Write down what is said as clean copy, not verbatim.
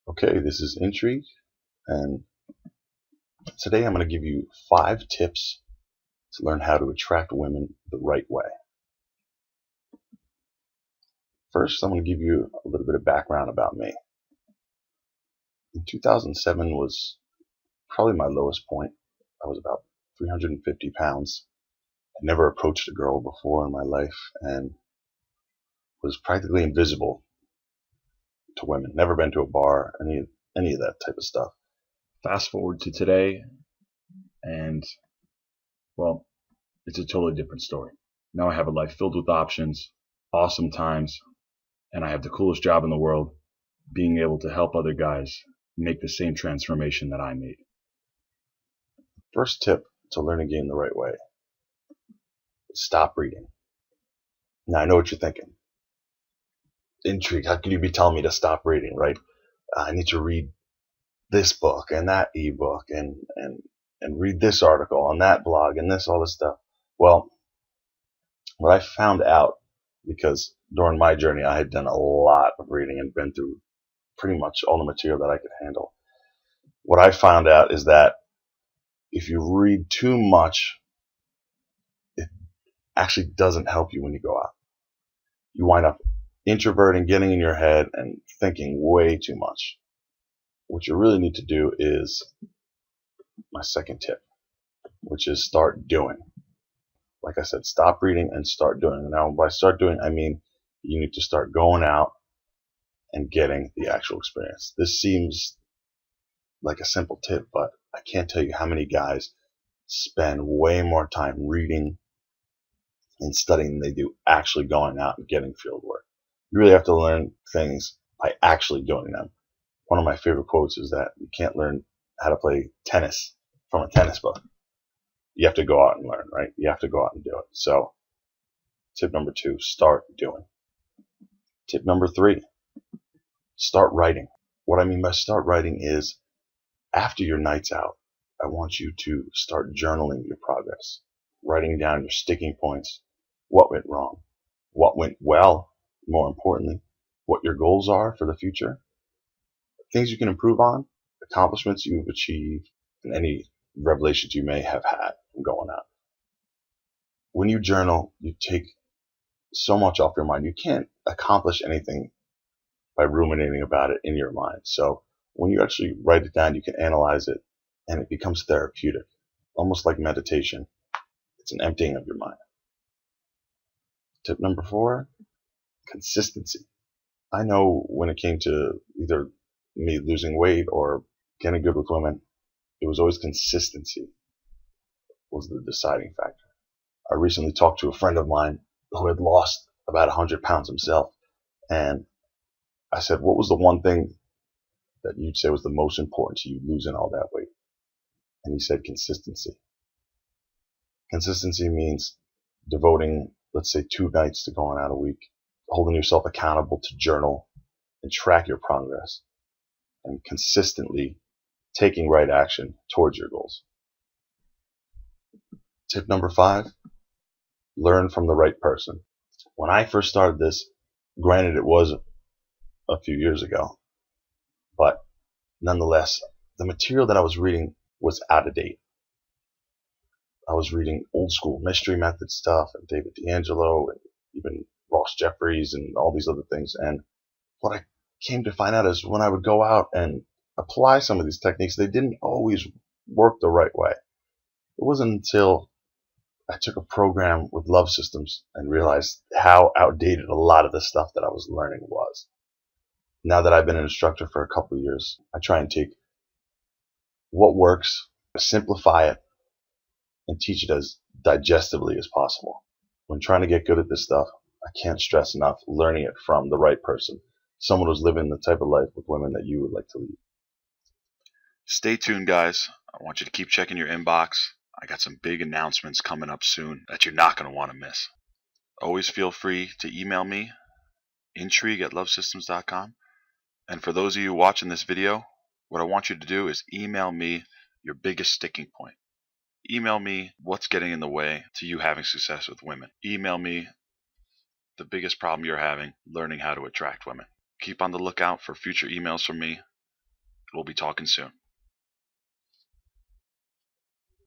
Okay, this is Intrigue, and today I'm going to give you 5 tips to learn how to attract women the right way. First, I'm going to give you a little bit of background about me. In 2007 was probably my lowest point. I was about 350 pounds. I never approached a girl before in my life and was practically invisible to women. Never been to a bar, any of that type of stuff. Fast forward to today, and well, it's a totally different story. Now I have a life filled with options, awesome times, and I have the coolest job in the world, being able to help other guys make the same transformation that I made. First tip to learn a game the right way is stop reading. Now, I know what you're thinking. Intrigue, how can you be telling me to stop reading, right? I need to read this book and that ebook and read this article on that blog and all this stuff. Well, what I found out, because during my journey I had done a lot of reading and been through pretty much all the material that I could handle. What I found out is that if you read too much, it actually doesn't help you when you go out. You wind up introverting, getting in your head and thinking way too much. What you really need to do is my second tip, which is start doing. Like I said, stop reading and start doing. Now, by start doing, I mean you need to start going out and getting the actual experience. This seems like a simple tip, but I can't tell you how many guys spend way more time reading and studying than they do actually going out and getting field work. You really have to learn things by actually doing them. One of my favorite quotes is that you can't learn how to play tennis from a tennis book. You have to go out and learn, right? You have to go out and do it. So, tip number 2, start doing. Tip number 3, start writing. What I mean by start writing is after your night's out, I want you to start journaling your progress, writing down your sticking points, what went wrong, what went well, more importantly, what your goals are for the future, things you can improve on, accomplishments you've achieved, and any revelations you may have had from going out. When you journal, you take so much off your mind. You can't accomplish anything by ruminating about it in your mind. So when you actually write it down, you can analyze it, and it becomes therapeutic, almost like meditation. It's an emptying of your mind. Tip number 4, consistency. I know when it came to either me losing weight or getting good with women, it was always consistency was the deciding factor. I recently talked to a friend of mine who had lost about 100 pounds himself, and I said, what was the one thing that you'd say was the most important to you losing all that weight? And he said consistency. Consistency means devoting, let's say, 2 nights to going out a week, holding yourself accountable to journal and track your progress, and consistently taking right action towards your goals. Tip number 5, learn from the right person. When I first started this, granted it was a few years ago, but nonetheless, the material that I was reading was out of date. I was reading old school mystery method stuff and David D'Angelo and even Ross Jeffries and all these other things. And what I came to find out is when I would go out and apply some of these techniques, they didn't always work the right way. It wasn't until I took a program with Love Systems and realized how outdated a lot of the stuff that I was learning was. Now that I've been an instructor for a couple of years, I try and take what works, simplify it, and teach it as digestively as possible. When trying to get good at this stuff, I can't stress enough learning it from the right person, someone who's living the type of life with women that you would like to lead. Stay tuned, guys. I want you to keep checking your inbox. I got some big announcements coming up soon that you're not going to want to miss. Always feel free to email me, intrigue@lovesystems.com. And for those of you watching this video, what I want you to do is email me your biggest sticking point. Email me what's getting in the way to you having success with women. Email me the biggest problem you're having learning how to attract women. Keep on the lookout for future emails from me. We'll be talking soon.